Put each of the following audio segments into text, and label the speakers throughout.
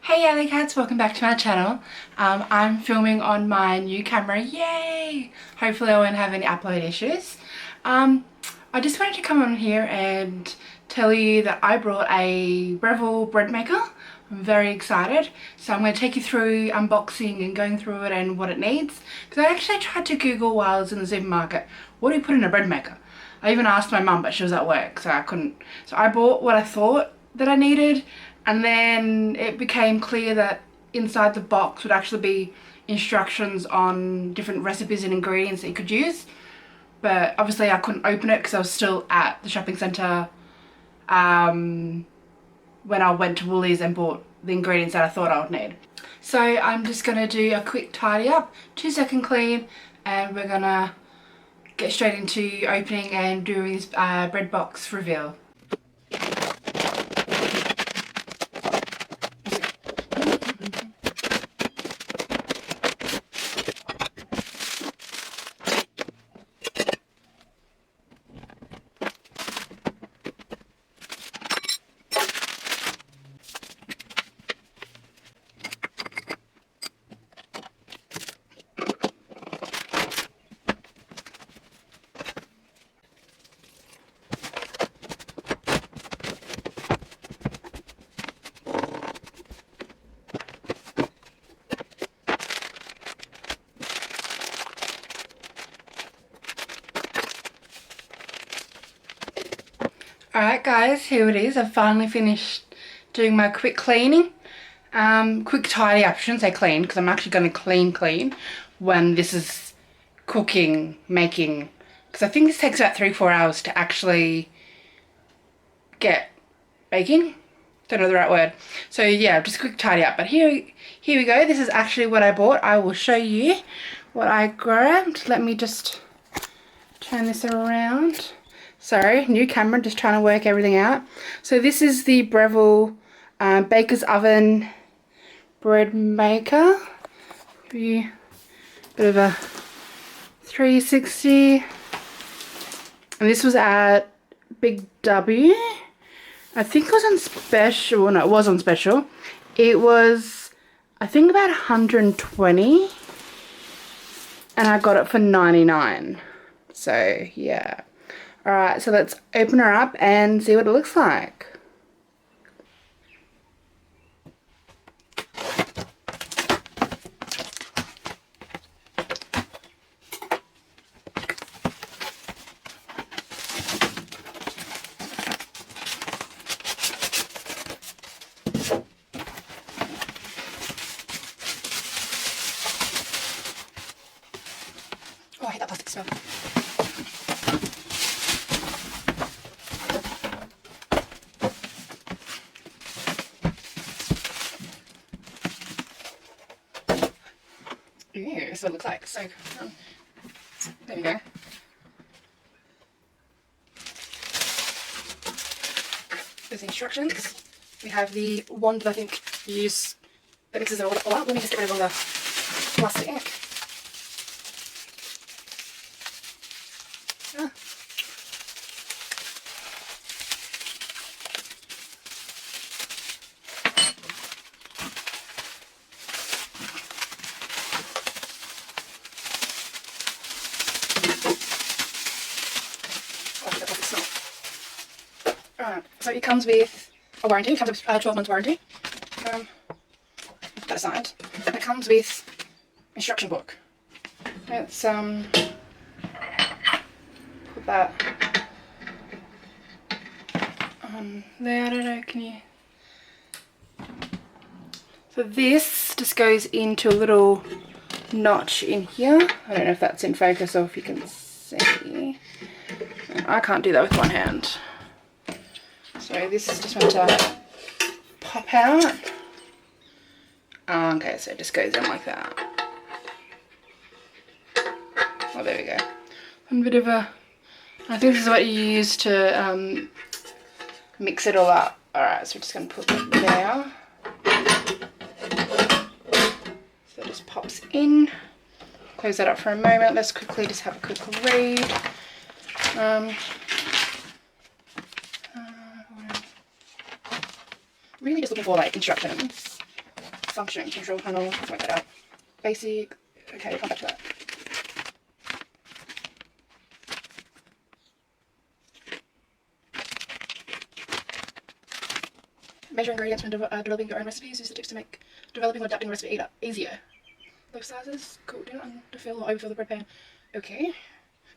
Speaker 1: Hey AllyKats, welcome back to my channel. I'm filming on my new camera, yay! Hopefully I won't have any upload issues. I just wanted to come on here and tell you that I brought a Breville Bread Maker. I'm very excited. So I'm going to take you through unboxing and going through it and what it needs. Because I actually tried to Google while I was in the supermarket, what do you put in a bread maker? I even asked my mum, but she was at work, so I couldn't. So I bought what I thought that I needed. And then it became clear that inside the box would actually be instructions on different recipes and ingredients that you could use. But obviously I couldn't open it because I was still at the shopping centre when I went to Woolies and bought the ingredients that I thought I would need. So I'm just going to do a quick tidy up, 2-second clean, and we're going to get straight into opening and doing this bread box reveal. Alright guys, here it is. I've finally finished doing my quick cleaning. Quick tidy up. I shouldn't say clean because I'm actually going to clean when this is cooking, making. Because I think this takes about 3-4 hours to actually get baking. Don't know the right word. So yeah, just quick tidy up. But here we go. This is actually what I bought. I will show you what I grabbed. Let me just turn this around. Sorry, new camera, just trying to work everything out. So this is the Breville Baker's Oven Bread Maker. Bit of a 360. And this was at Big W. I think it was on special. No, it was on special. It was, I think, about 120. And I got it for 99. So, yeah. Alright, so let's open her up and see what it looks like. Oh, I hate that plastic smell. Ew, that's what it looks like. So, there we go. There's the instructions. We have the wand that I think you use that mixes it all up. Let me just get rid of all the plastic. Ah. Alright, so it comes with a warranty. It comes with a 12 months warranty. Put that aside. It comes with instruction book. Let's put that on there. I don't know, can you? So this just goes into a little notch in here. I don't know if that's in focus or if you can see. I can't do that with one hand. So this is just meant to pop out. Okay, so it just goes in like that. Oh, there we go. A bit of a, I think this is what you use to mix it all up. Alright, so we're just going to put that there. So it just pops in. Close that up for a moment. Let's quickly just have a quick read. Really just looking for like instructions. Function, control panel, work that out. Basic, okay, come back to that. Measure ingredients when developing your own recipes. Use the tips to make developing or adapting a recipe easier. Loaf sizes, cool. Do not underfill or overfill the bread pan. Okay.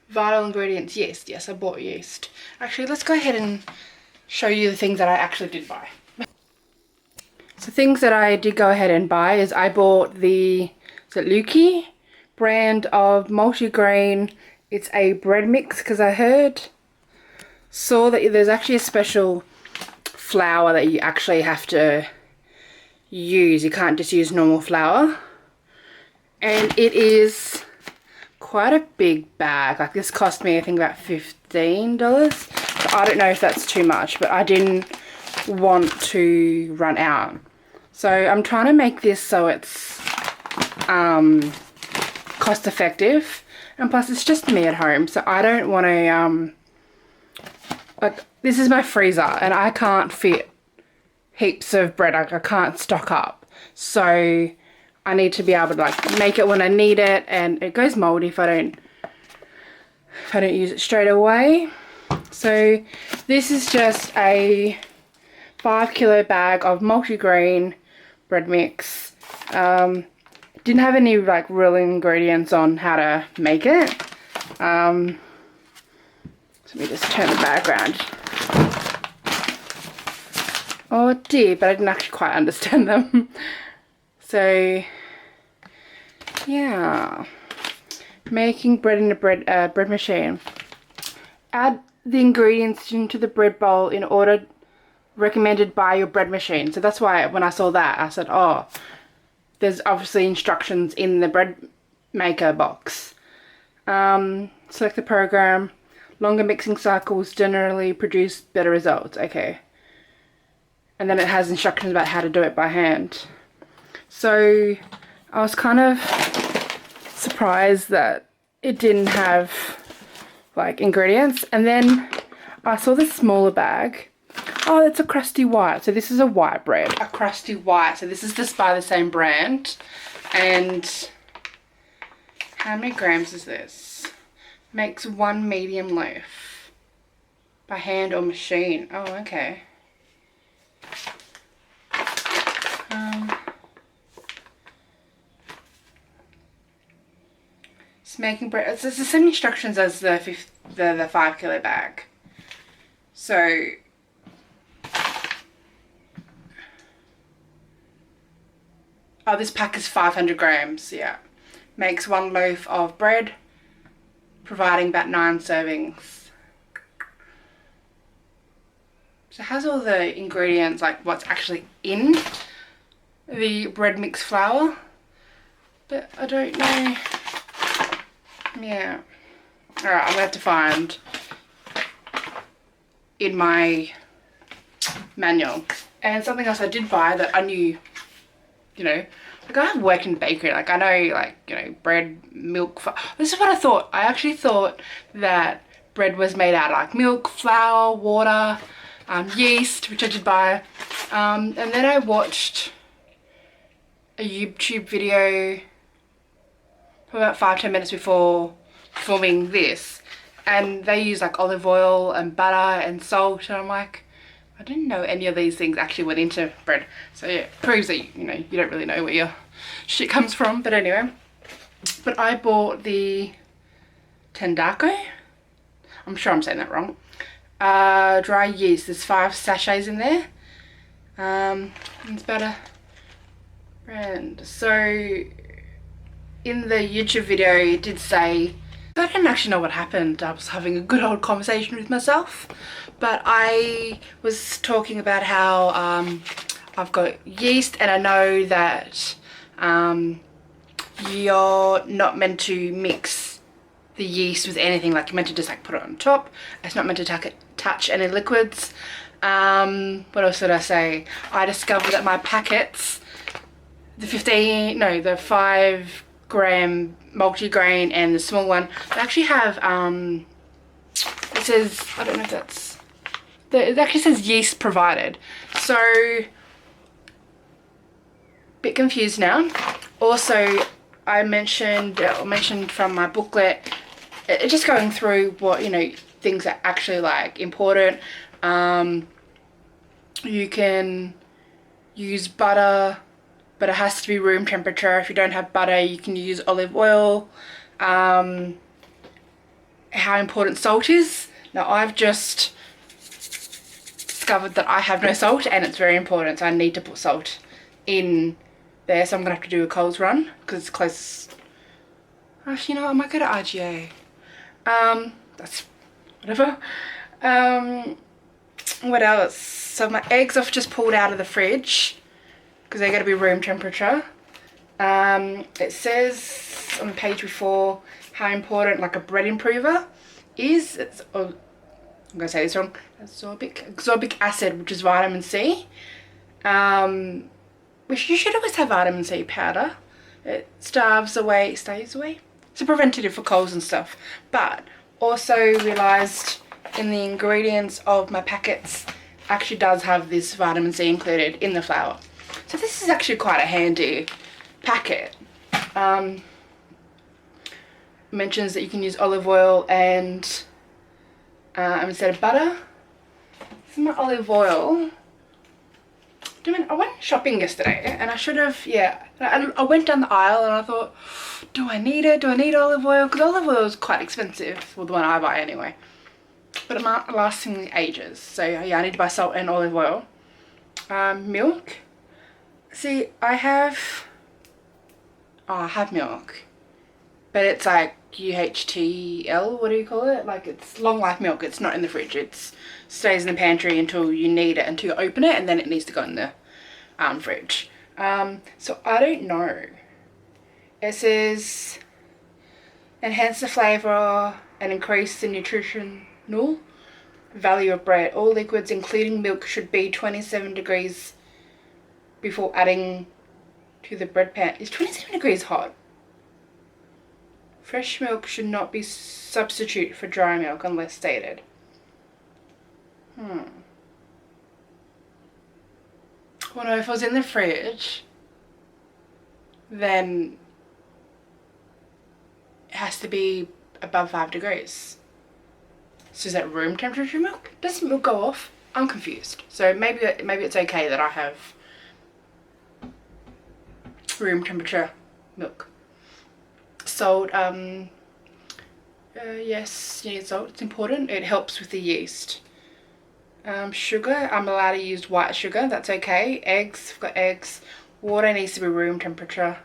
Speaker 1: Vital ingredients, yes, I bought yeast. Actually, let's go ahead and show you the things that I actually did buy. So things that I did go ahead and buy is I bought the, is it Lukey brand of multigrain. It's a bread mix because I saw that there's actually a special flour that you actually have to use. You can't just use normal flour. And it is quite a big bag. Like this cost me I think about $15. So I don't know if that's too much, but I didn't want to run out. So I'm trying to make this so it's cost effective, and plus it's just me at home, so I don't want to like, this is my freezer and I can't fit heaps of bread. I can't stock up, so I need to be able to like make it when I need it, and it goes moldy if I don't use it straight away. So this is just a 5 kilo bag of multigrain bread mix. Didn't have any like real ingredients on how to make it. So let me just turn the bag around. Oh, it did, but I didn't actually quite understand them. So yeah, making bread in a bread machine. Add the ingredients into the bread bowl in order recommended by your bread machine. So that's why when I saw that I said, oh, there's obviously instructions in the bread maker box. Select the program. Longer mixing cycles generally produce better results. Okay. And then it has instructions about how to do it by hand. So I was kind of surprised that it didn't have like ingredients. And then I saw this smaller bag. Oh, it's a crusty white. So this is a white bread. A crusty white. So this is just by the same brand. And how many grams is this? Makes 1 medium loaf. By hand or machine. Oh, okay. It's making bread. It's the same instructions as the 5 kilo bag. So oh, this pack is 500 grams, yeah. Makes 1 loaf of bread, providing about 9 servings. So it has all the ingredients, like what's actually in the bread mix flour, but I don't know. Yeah. Alright, I'm gonna have to find in my manual. And something else I did buy that I knew, you know, like I have worked in bakery, like I know, like, you know, bread, milk, this is what I thought. I actually thought that bread was made out of like milk, flour, water, yeast, which I did buy. And then I watched a YouTube video for about 5-10 minutes before filming this, and they use like olive oil and butter and salt, and I'm like, I didn't know any of these things actually went into bread. So yeah, it proves that, you know, you don't really know where your shit comes from. But anyway, but I bought the Tendaco. I'm sure I'm saying that wrong. Dry yeast. There's 5 sachets in there. It's about a brand. So in the YouTube video it did say, I don't actually know what happened. I was having a good old conversation with myself, but I was talking about how I've got yeast, and I know that you're not meant to mix the yeast with anything. Like, you're meant to just like put it on top. It's not meant to touch any liquids. What else did I say? I discovered that my packets, the 5 gram multigrain and the small one, they actually have it says, I don't know if that's, it actually says yeast provided. So bit confused now. Also, I mentioned from my booklet, just going through what, you know, things that actually like important. You can use butter, but it has to be room temperature. If you don't have butter, you can use olive oil. How important salt is. Now I've just discovered that I have no salt and it's very important, so I need to put salt in there. So I'm gonna have to do a Coles run because it's close. Actually, you know what, I might go to RGA. That's whatever. What else? So my eggs I've just pulled out of the fridge because they're gonna be room temperature. It says on the page before how important like a bread improver is. It's, oh, I'm gonna say this wrong. Ascorbic acid, which is vitamin C. Which you should always have vitamin C powder. It stays away. It's a preventative for colds and stuff. But also realised in the ingredients of my packets actually does have this vitamin C included in the flour. So this is actually quite a handy packet. Mentions that you can use olive oil and instead of butter. This is my olive oil. I went shopping yesterday and I should have, yeah, I went down the aisle and I thought, do I need it? Do I need olive oil? Because olive oil is quite expensive, well, the one I buy anyway. But it might last me ages. So yeah, I need to buy salt and olive oil. Milk. See, I have milk, but it's like UHTL, what do you call it? Like, it's long life milk. It's not in the fridge. It stays in the pantry until you need it, until you open it, and then it needs to go in the fridge. So I don't know. It says enhance the flavour and increase the nutritional value of bread. All liquids, including milk, should be 27 degrees before adding to the bread pan. Is 27 degrees hot? Fresh milk should not be substitute for dry milk unless stated. Well, no, if it was in the fridge, then it has to be above 5 degrees. So is that room temperature milk? Does milk go off? I'm confused. So maybe it's okay that I have room temperature milk. Salt, yes, you need salt. It's important. It helps with the yeast. Sugar, I'm allowed to use white sugar. That's okay. Eggs, I've got eggs. Water needs to be room temperature.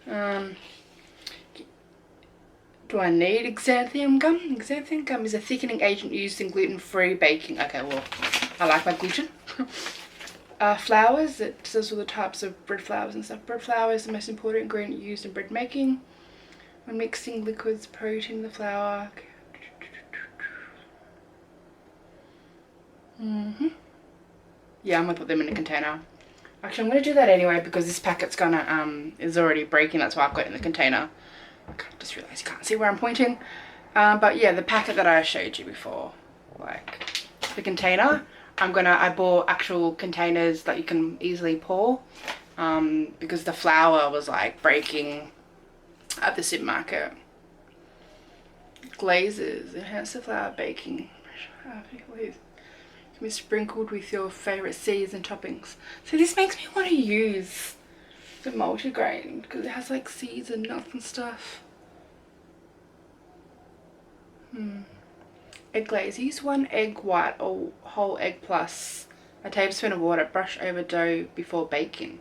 Speaker 1: Do I need xanthium gum? Xanthium gum is a thickening agent used in gluten-free baking. Okay, well, I like my gluten. Flours, it says all the types of bread flours and stuff. Bread flour is the most important ingredient used in bread making. When mixing liquids, protein in the flour. Yeah, I'm gonna put them in a container. Actually, I'm gonna do that anyway because this packet's gonna is already breaking. That's why I've got it in the container. I just realised you can't see where I'm pointing. But yeah, the packet that I showed you before, like the container, I bought actual containers that you can easily pour because the flour was like breaking at the supermarket. Glazes, enhance the flour baking. Can be sprinkled with your favourite seeds and toppings. So this makes me want to use the multigrain because it has like seeds and nuts and stuff. Egg glaze. Use 1 egg white or whole egg plus a tablespoon of water. Brush over dough before baking.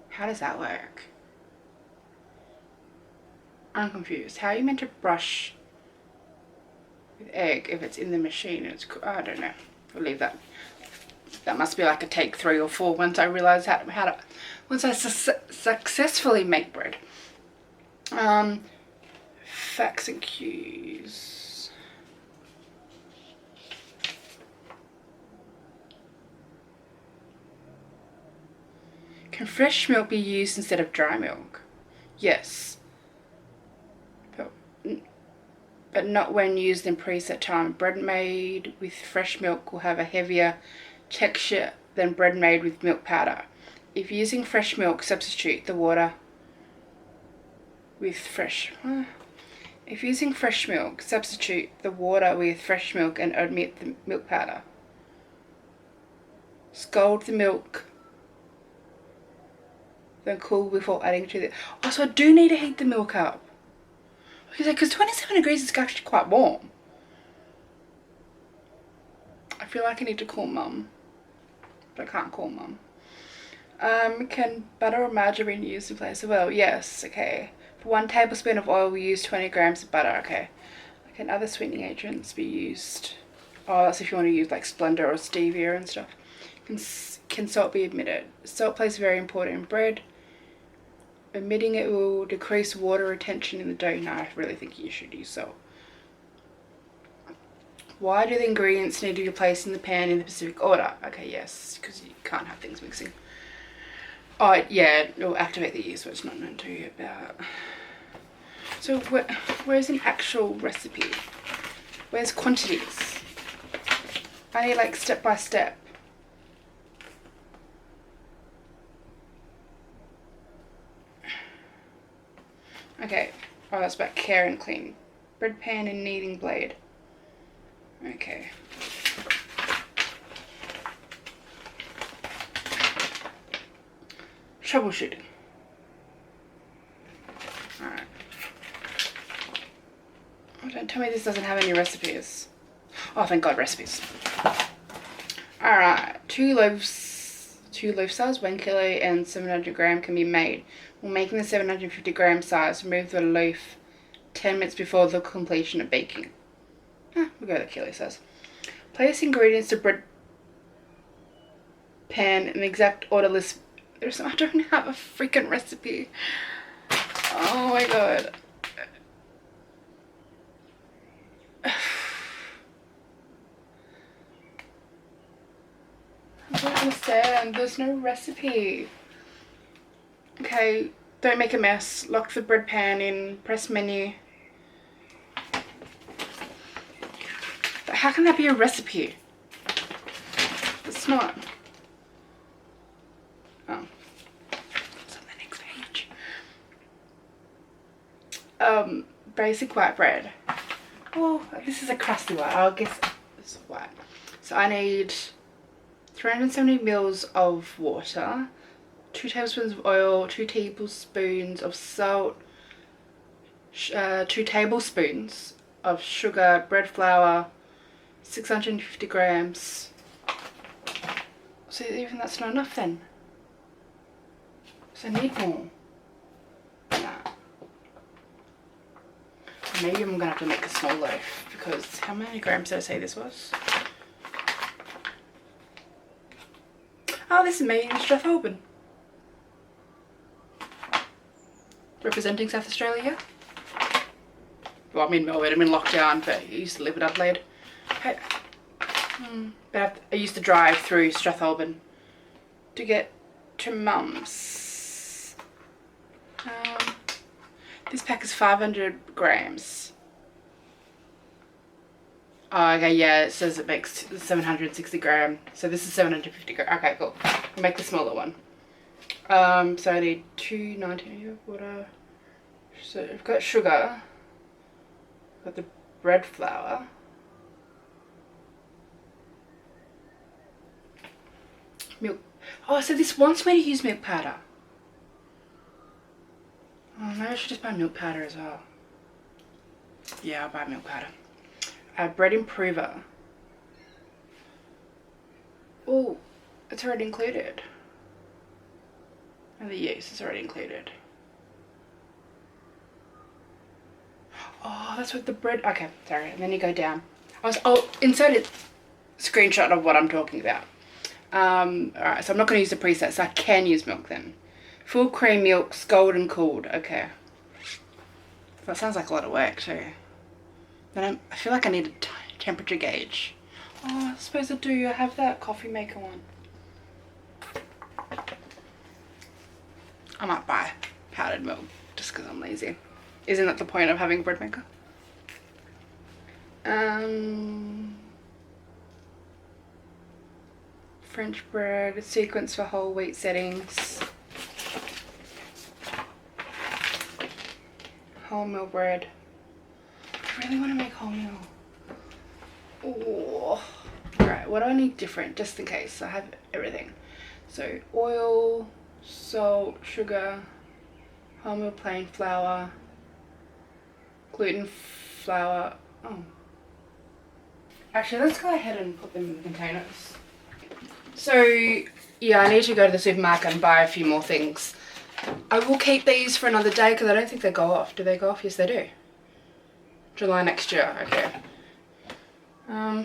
Speaker 1: How does that work? I'm confused. How are you meant to brush with egg if it's in the machine? I don't know. We'll leave that. That must be like a take 3 or 4 once I realise once I successfully make bread. Facts and cues. Can fresh milk be used instead of dry milk? Yes. but not when used in preset time. Bread made with fresh milk will have a heavier texture than bread made with milk powder. If using fresh milk, substitute the water with fresh... If using fresh milk, substitute the water with fresh milk and omit the milk powder. Scald the milk, then cool before adding to the... Oh, so I do need to heat the milk up. Because 27 degrees is actually quite warm. I feel like I need to call Mum, but I can't call Mum. Can butter or margarine be used in place of oil? Yes, okay. For 1 tablespoon of oil, we use 20 grams of butter, okay. Can other sweetening agents be used? Oh, that's if you want to use like Splenda or stevia and stuff. Can salt be omitted? Salt plays very important in bread. Omitting it will decrease water retention in the dough. No, I really think you should use salt. Why do the ingredients need to be placed in the pan in the specific order? Okay, yes, because you can't have things mixing. Oh, yeah, it'll activate the yeast, which it's not known to you about. So where's an actual recipe? Where's quantities? I need like step by step. Okay, oh, that's about care and clean. Bread pan and kneading blade. Okay. Troubleshooting. Alright. Oh, don't tell me this doesn't have any recipes. Oh, thank God, recipes. Alright, 2 loaf size, 1 kilo and 700 gram can be made. When making the 750 gram size, remove the loaf 10 minutes before the completion of baking. We'll go with the kilo size. Place ingredients to bread pan in the exact order list. I don't have a freaking recipe. Oh my God. I don't understand. There's no recipe. Okay, don't make a mess. Lock the bread pan in. Press menu. But how can that be a recipe? It's not. Oh. It's on the next page. Basic white bread. Oh, this is a crusty one. I'll guess it's white. So I need 370 mils of water, 2 tablespoons of oil, 2 tablespoons of salt, 2 tablespoons of sugar, bread flour, 650 grams. So even that's not enough then. So I need more. Nah. Maybe I'm gonna have to make a small loaf, because how many grams did I say this was? Oh, this is made in Strathalbyn. Representing South Australia. Well, I'm in Melbourne, I'm in lockdown, but I used to live in Adelaide. Hey. But I used to drive through Strathalbyn to get to Mum's. This pack is 500 grams. Oh, okay, yeah, it says it makes 760 gram. So this is 750 gram. Okay, cool. I'll make the smaller one. So I need 290 of water. So I've got sugar. Got the bread flour. Milk. Oh, so this wants me to use milk powder. Oh, maybe I should just buy milk powder as well. Yeah, I'll buy milk powder. Bread improver. Oh, it's already included. And the yeast is already included. Oh, that's what the bread... Okay, sorry. And then you go down. I'll insert a screenshot of what I'm talking about. Alright, so I'm not going to use the preset, so I can use milk then. Full cream milk, scalded and cooled. Okay. That sounds like a lot of work too. Then I feel like I need a temperature gauge. Oh, I suppose I do. I have that coffee maker one. I might buy powdered milk just because I'm lazy. Isn't that the point of having a bread maker? French bread, sequence for whole wheat settings, wholemeal bread. I really want to make wholemeal. Oh, alright, what do I need different, just in case I have everything? So oil, salt, sugar, wholemeal plain flour, gluten flour. Oh, actually let's go ahead and put them in the containers. So yeah, I need to go to the supermarket and buy a few more things. I will keep these for another day because I don't think they go off. Do they go off? Yes they do. July next year, okay. I'll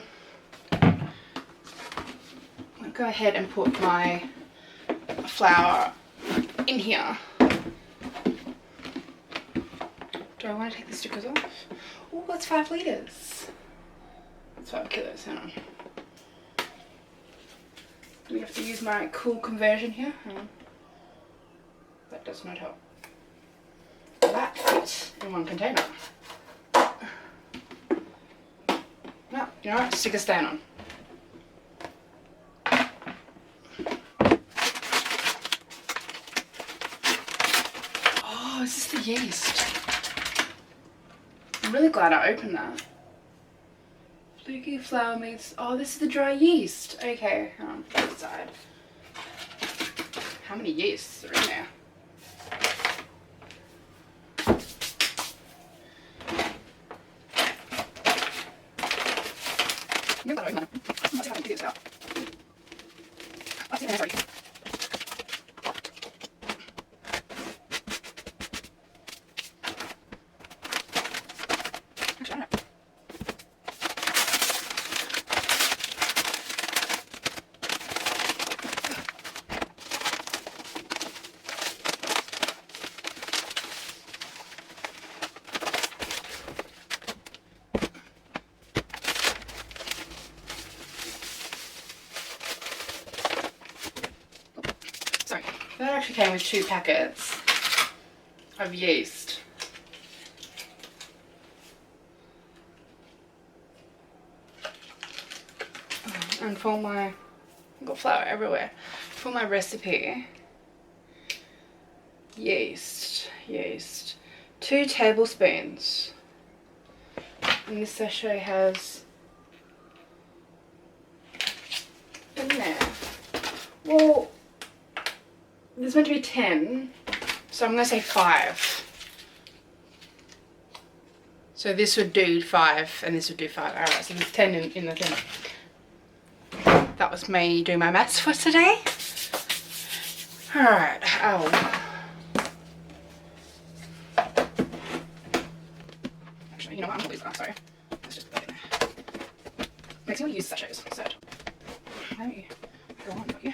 Speaker 1: go ahead and put my flour in here. Do I want to take the stickers off? Oh, that's 5 litres. That's 5 kilos, hang on. Do we have to use my cool conversion here? Hang on. That does not help. That fits in one container. No, you know what? Sticker staying on. Oh, is this the yeast? I'm really glad I opened that. Fluky flour meets. Oh, this is the dry yeast. Okay, put it aside. How many yeasts are in there? I'm glad I opened that. Let's see if I can figure this out. Let's see if I can. Actually, I don't know. Sorry, that actually came with 2 packets of yeast. And for my, I've got flour everywhere. For my recipe, yeast, 2 tablespoons. And this sachet has in there. Well, there's meant to be 10, so I'm going to say 5. So this would do 5 and this would do 5. Alright, so there's 10 in the thing. That was me doing my maths for today. Alright, actually, you know what, I'm going to leave that, sorry. Let's just put that in there. Makes me want to use sachets instead. Let me go on for you.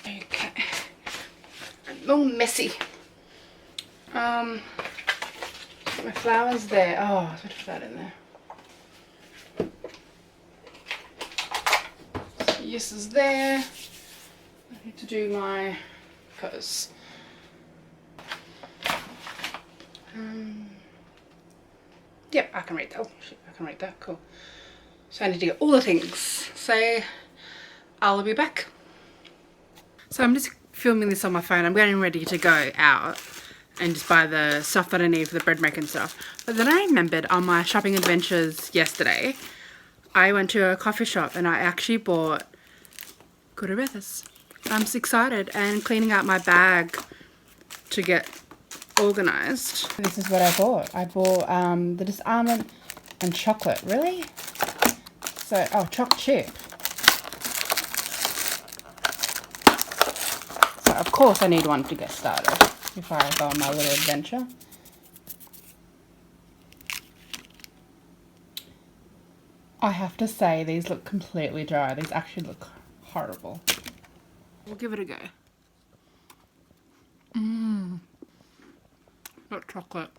Speaker 1: Okay. A little messy. My flour's there. Oh, I was going to put that in there. So yeast is there. I need to do my because yep, I can read that. Oh shit, I can read that. Cool. So I need to get all the things. So I'll be back. So I'm just filming this on my phone. I'm getting ready to go out and just buy the stuff that I need for the bread making stuff. But then I remembered on my shopping adventures yesterday, I went to a coffee shop and I actually bought Gurabethas. I'm so excited and cleaning out my bag to get organised. This is what I bought. I bought the almond and chocolate. Really? So, oh, choc chip. So of course I need one to get started before I go on my little adventure. I have to say, these look completely dry. These actually look horrible. We'll give it a go. Not chocolate.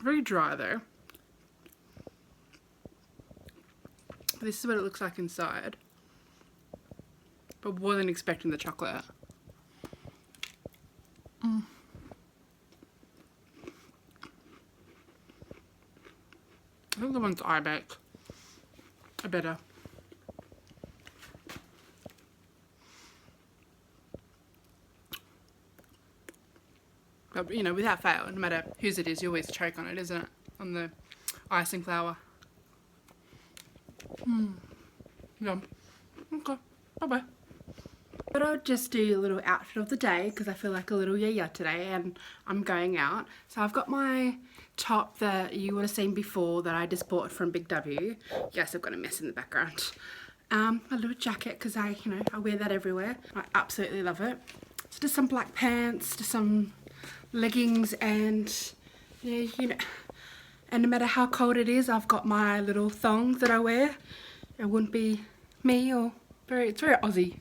Speaker 1: Very dry though. This is what it looks like inside. But wasn't expecting the chocolate. I think the ones I bake are better. But you know, without fail, no matter whose it is, you always choke on it, isn't it? On the icing flour. Yum. Okay, bye-bye. But I'll just do a little outfit of the day because I feel like a little yaya today and I'm going out. So I've got my top that you would have seen before that I just bought from Big W. Yes, I've got a mess in the background. A little jacket because I wear that everywhere. I absolutely love it. So just some black pants, just some leggings, and yeah, and no matter how cold it is, I've got my little thong that I wear. It wouldn't be me or it's very Aussie.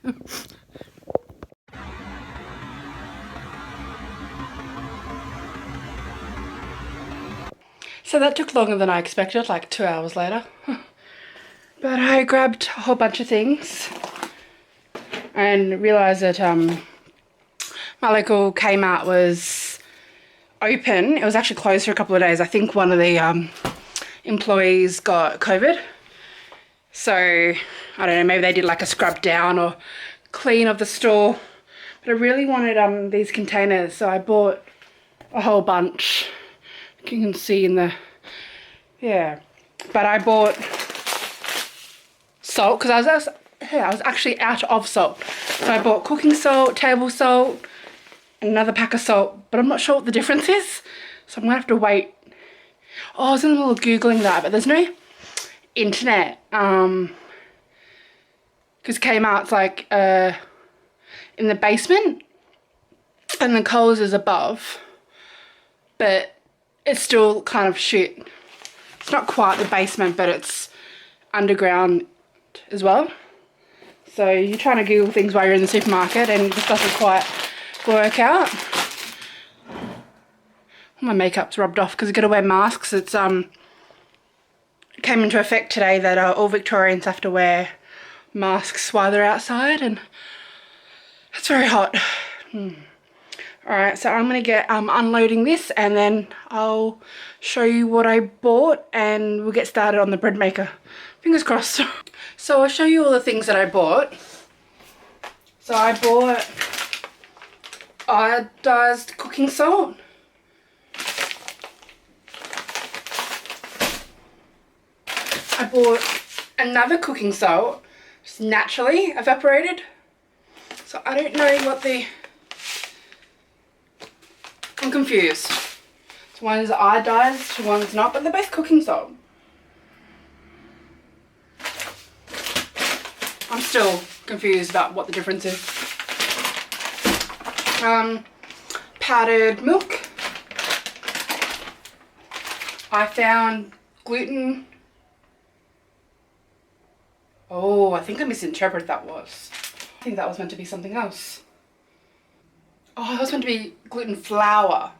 Speaker 1: So that took longer than I expected, like 2 hours later. But I grabbed a whole bunch of things and realised that my local Kmart was open. It was actually closed for a couple of days. I think one of the employees got COVID. So, I don't know, maybe they did like a scrub down or clean of the store. But I really wanted these containers, so I bought a whole bunch. You can see in the, yeah. But I bought salt because I was actually out of salt. So I bought cooking salt, table salt, and another pack of salt, but I'm not sure what the difference is. So I'm gonna have to wait. Oh, I was in the middle of Googling that, but there's no internet. Because Kmart's like in the basement and the Coles is above, but it's still kind of shit. It's not quite the basement, but it's underground as well. So you're trying to Google things while you're in the supermarket and it just doesn't quite work out. My makeup's rubbed off because I've got to wear masks. It's it came into effect today that all Victorians have to wear masks while they're outside, and it's very hot. Alright, so I'm going to get unloading this and then I'll show you what I bought and we'll get started on the bread maker. Fingers crossed. So I'll show you all the things that I bought. So I bought iodized cooking salt. I bought another cooking salt, just naturally evaporated. So I don't know what I'm confused. So one's iodized, one's not, but they're both cooking salt. I'm still confused about what the difference is. Powdered milk. I found gluten. Oh, I think I misinterpreted that was. I think that was meant to be something else. Oh, that was meant to be gluten flour.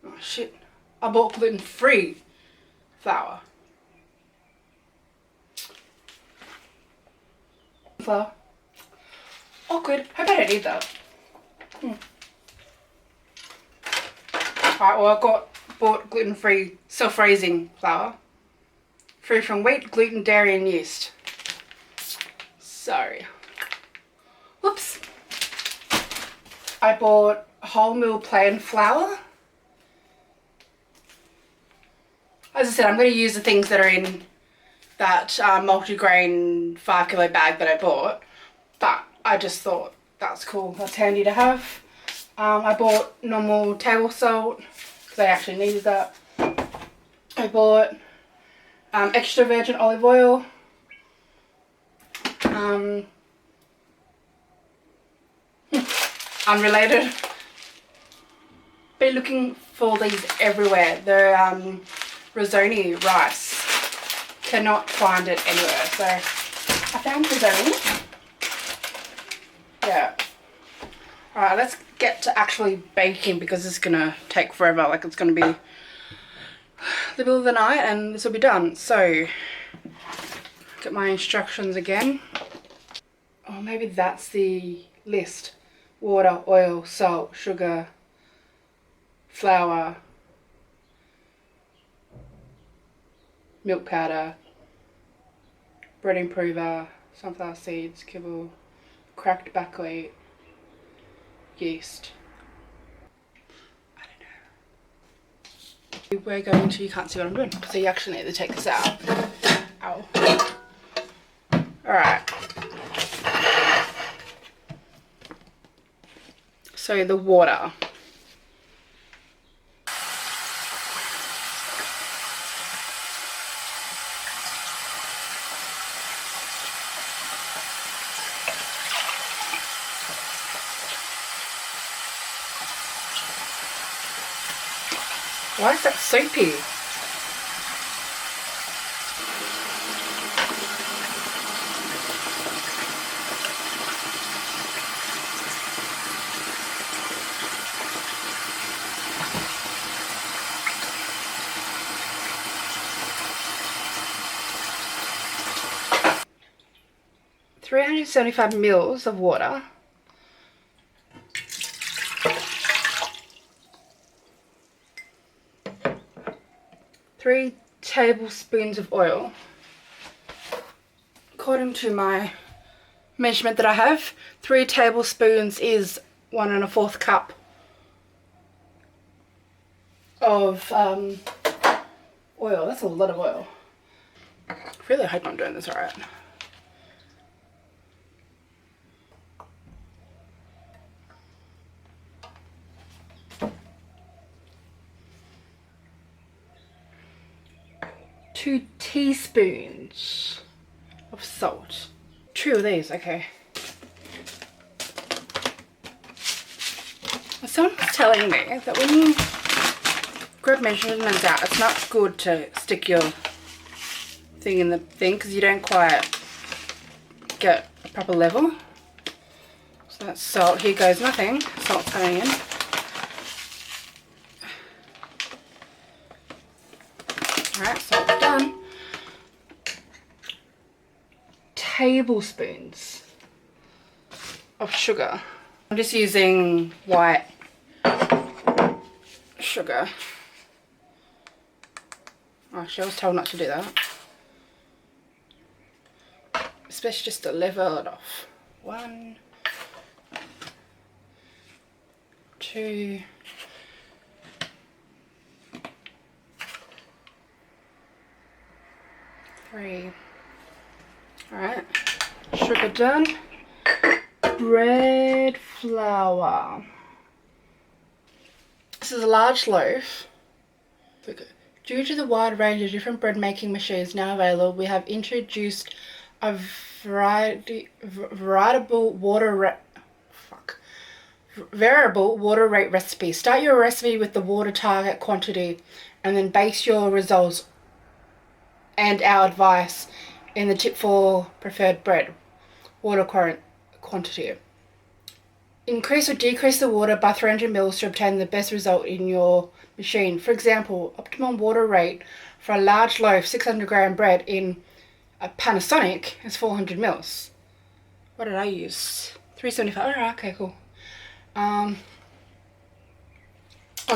Speaker 1: Oh shit. I bought gluten-free flour. Flour. Awkward. Hope I don't need that. Alright, well I bought gluten-free self-raising flour. Free from wheat, gluten, dairy and yeast. Sorry. Whoops. I bought wholemeal plain flour. As I said, I'm going to use the things that are in that multi-grain 5 kilo bag that I bought. But I just thought that's cool. That's handy to have. I bought normal table salt because I actually needed that. I bought extra virgin olive oil. Unrelated. been looking for these everywhere. The risotto rice. Cannot find it anywhere. So I found risotto. Yeah. Alright, let's get to actually baking because it's gonna take forever. Like, it's gonna be the middle of the night and this will be done. So get my instructions again. Oh, maybe that's the list. Water, oil, salt, sugar, flour, milk powder, bread improver, sunflower seeds, kibble, cracked buckwheat, yeast. I don't know. We're going to, you can't see what I'm doing, so you actually need to take this out. Ow. Alright. So the water. Why is that soapy? $375 ml of water. Three tablespoons of oil. According to my measurement that I have, 3 tablespoons is 1 1/4 cup of oil. That's a lot of oil. I really hope I'm doing this alright. Two teaspoons of salt. 2 of these, okay. Someone's telling me that when you grab measurements out, it's not good to stick your thing in the thing because you don't quite get a proper level. So that's salt. Here goes nothing. Salt's going in. Alright, salt's done. Tablespoons of sugar. I'm just using white sugar. Actually, I was told not to do that. Especially just to level it off. 1, 2, 3. Alright, sugar done. Bread flour. This is a large loaf. Due to the wide range of different bread making machines now available, we have introduced a variable water rate recipe. Start your recipe with the water target quantity and then base your results and our advice in the tip for preferred bread water quantity. Increase or decrease the water by 300 ml to obtain the best result in your machine. For example, optimum water rate for a large loaf 600 gram bread in a Panasonic is 400 ml. What did I use? 375. Alright, okay, cool.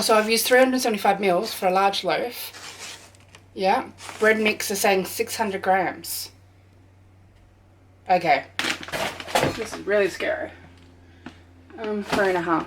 Speaker 1: So I've used 375 ml for a large loaf. Yeah. Bread mix is saying 600 grams. Okay. This is really scary. 3.5.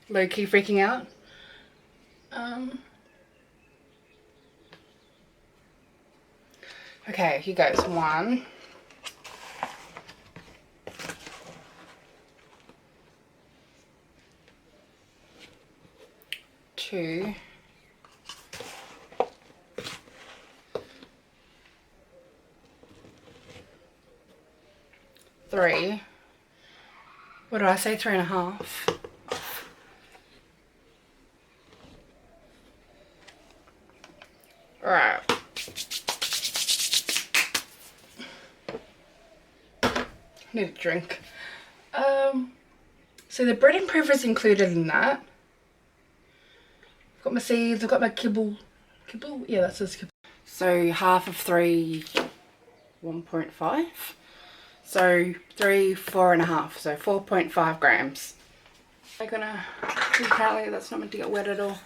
Speaker 1: Low-key freaking out. Okay, here goes. 1, 2, 3. What did I say? 3.5. Alright. Need a drink. So the bread improver is included in that. I've got my seeds, I've got my kibble. Kibble? Yeah, that says kibble. So half of 3, 1.5. So 3, 4.5. So 4.5 grams. I'm gonna, apparently that's not meant to get wet at all.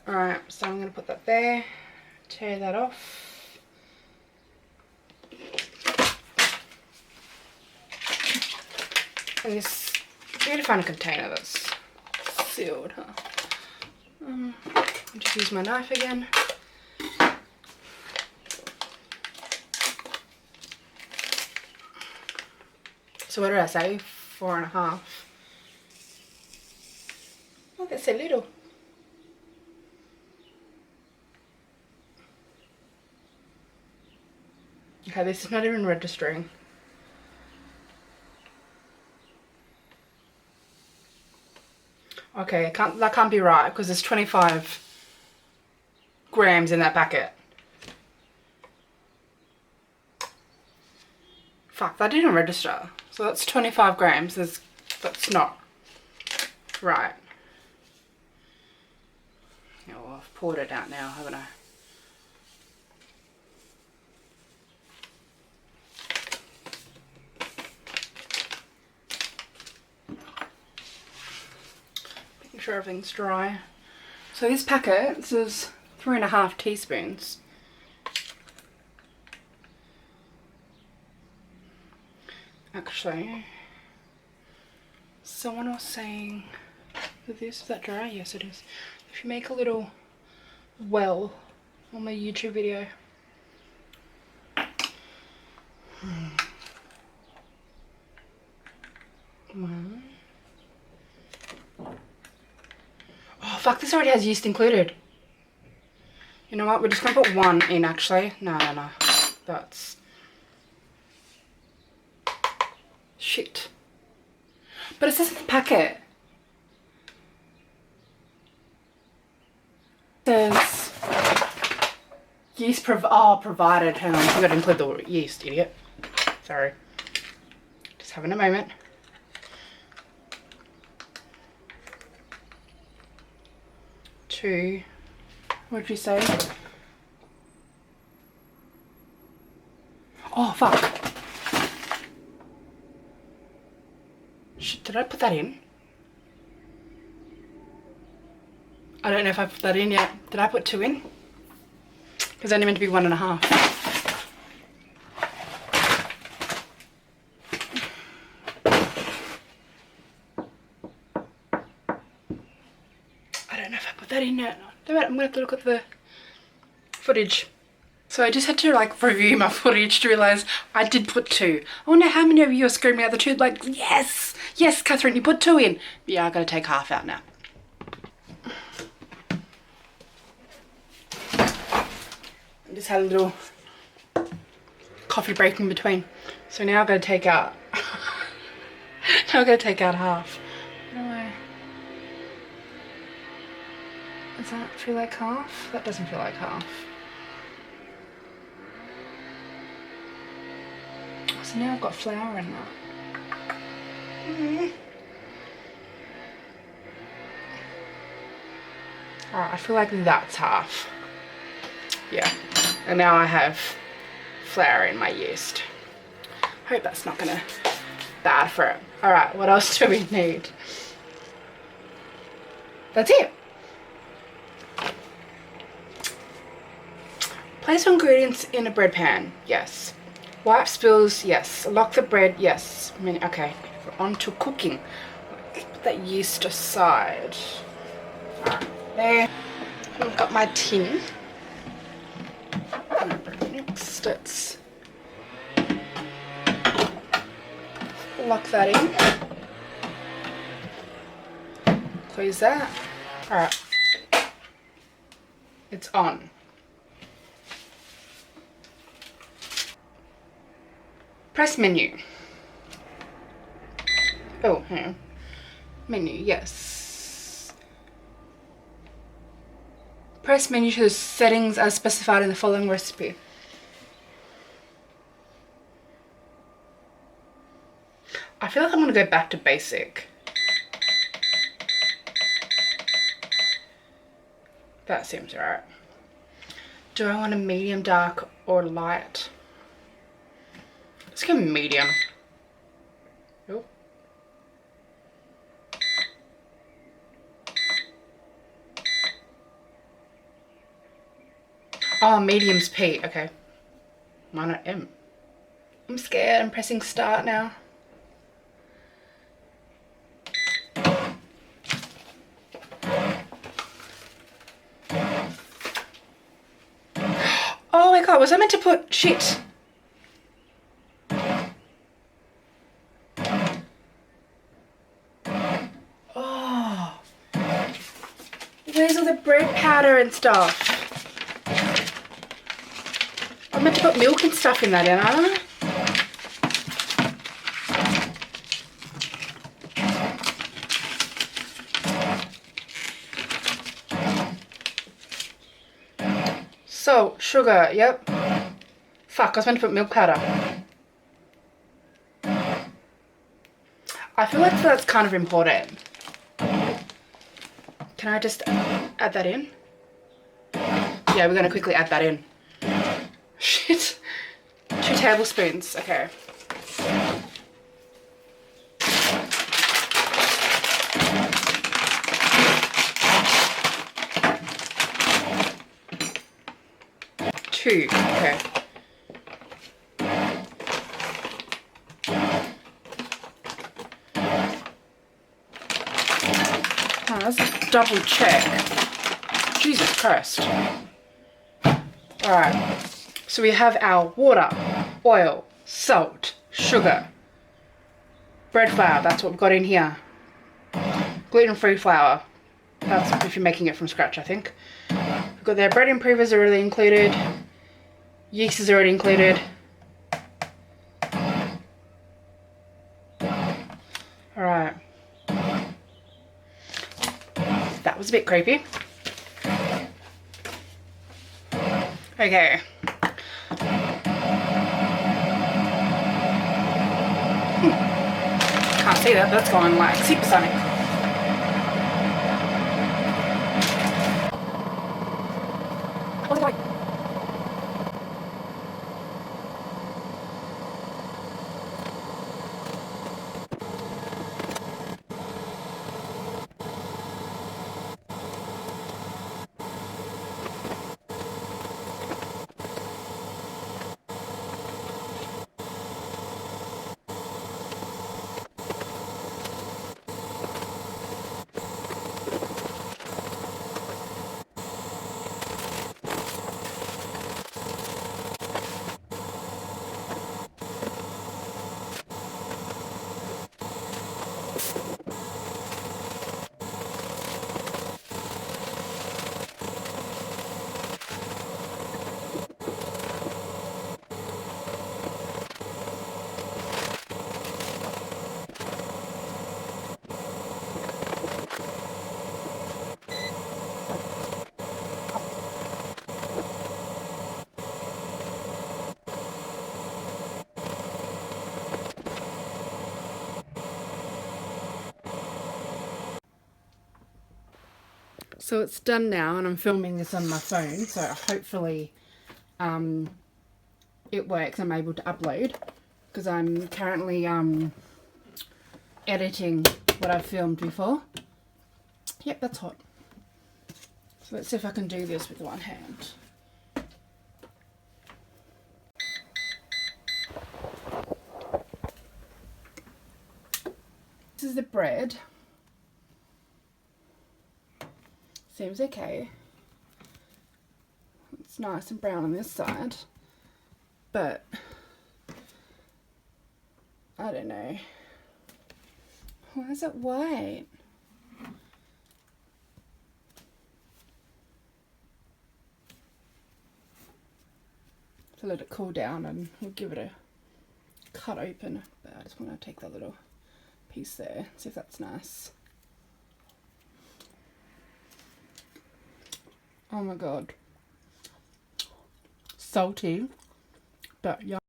Speaker 1: Alright, so I'm gonna put that there, tear that off. And this, I need to find a container that's sealed, huh? I'll just use my knife again. So what did I say? 4.5. Oh, that's a little. Okay, this is not even registering. Okay, that can't be right because there's 25 grams in that packet. Fuck, that didn't register. So that's 25 grams. That's not right. Yeah, well, I've poured it out now, haven't I? Making sure everything's dry. So this packet says 3.5 teaspoons. Actually, someone was saying that this, is that dry? Yes, it is. If you make a little well on my YouTube video. One. Oh fuck, this already has yeast included. You know what, we're just gonna put 1 in actually. No. That's... shit. But it says in the packet. It says yeast provided. Hang on, you gotta include the yeast, idiot. Sorry. Just having a moment. Two. What did you say? Oh fuck. Shit, did I put that in? I don't know if I put that in yet. Did I put 2 in? Because only meant to be 1.5. I don't know if I put that in yet. I'm gonna have to look at the footage. So I just had to like review my footage to realise I did put 2. I wonder how many of you are screaming out the truth like, yes, yes, Catherine, you put 2 in. Yeah, I gotta take half out now. I just had a little coffee break in between. So now I've got to take out, now I've got to take out half. No. Does that feel like half? That doesn't feel like half. So now I've got flour in that. Alright, I feel like that's half. Yeah. And now I have flour in my yeast. Hope that's not gonna bad for it. Alright, what else do we need? That's it. Place ingredients in a bread pan. Yes. Wipe spills. Yes. Lock the bread. Yes. Okay. We're on to cooking. Put that yeast aside. Alright. There. I've got my tin. Next. let's lock that in. Close that. Alright. It's on. Press menu. Oh, hang on. Menu, yes. Press menu to the settings as specified in the following recipe. I feel like I'm going to go back to basic. That seems right. Do I want a medium, dark, or light? Let's go medium. Oh. Oh, medium's P. Okay. Why not M? I'm scared. I'm pressing start now. Oh my god, was I meant to put shit? Oh. Where's all the bread powder and stuff? I meant to put milk and stuff in that, didn't I? Salt, sugar, yep. Fuck, I was meant to put milk powder. I feel like that's kind of important. Can I just add that in? Yeah, we're going to quickly add that in. Shit. 2 tablespoons, okay. Two, okay. Oh, let's double check. Jesus Christ. Alright, so we have our water, oil, salt, sugar, bread flour, that's what we've got in here. Gluten-free flour, that's if you're making it from scratch, I think. We've got their bread improvers already included. Yeast is already included. Alright. That was a bit creepy. Okay. Can't see that, that's going like supersonic. What's it like? So it's done now, and I'm filming this on my phone, so hopefully it works. I'm able to upload because I'm currently editing what I've filmed before. Yep, that's hot. So let's see if I can do this with one hand. This is the bread. Seems okay. It's nice and brown on this side. but I don't know. Why is it white? To let it cool down and we'll give it a cut open, but I just want to take that little piece there, see if that's nice. Oh my god, salty but yum.